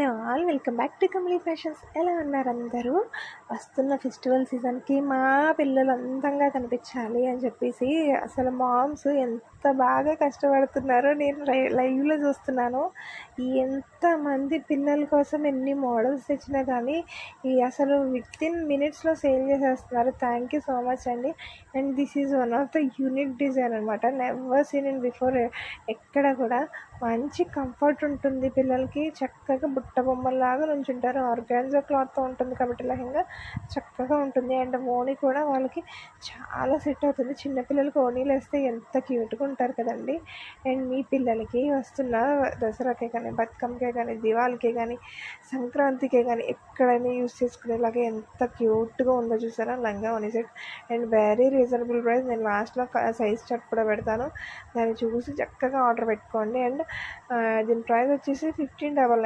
Hello all, welcome back to Kamli fashions. ఎలా ఉన్నారు అందరూ? వస్తున్న ఫెస్టివల్ సీజన్కి మా పిల్లలు అందంగా కనిపించాలి అని చెప్పేసి అసలు మామ్స్ ఎంత బాగా కష్టపడుతున్నారో నేను లైవ్లో చూస్తున్నాను. ఎంతమంది పిల్లల కోసం ఎన్ని మోడల్స్ తెచ్చినా కానీ అసలు వితిన్ మినిట్స్లో సేల్ చేసేస్తున్నారు. థ్యాంక్ యూ సో మచ్ అండి. And this is one of the unique design అనమాట. Never seen in before. ఎక్కడ కూడా మంచి కంఫర్ట్ ఉంటుంది. పిల్లలకి చక్కగా బుట్ట బొమ్మల్లాగా నుంచుంటారు. ఆర్గాన్జా క్లాత్తో ఉంటుంది కాబట్టి లెహంగా చక్కగా ఉంటుంది. అండ్ ఓణి కూడా వాళ్ళకి చాలా సెట్ అవుతుంది. చిన్నపిల్లలకి ఓణీలు వేస్తే ఎంత క్యూట్గా ఉంటారు కదండి. అండ్ మీ పిల్లలకి వస్తున్న దసరాకే కానీ, బతుకమ్మకే కానీ, దివాళికే కానీ, సంక్రాంతికే కానీ ఎక్కడైనా యూస్ చేసుకునేలాగా ఎంత క్యూట్గా ఉందో చూసారా langa voni set. And very reasonable price. నేను లాస్ట్లో సైజ్ చార్ట్ కూడా పెడతాను, దాన్ని చూసి చక్కగా ఆర్డర్ పెట్టుకోండి. అండ్ దీని ప్రైస్ వచ్చేసి 1599.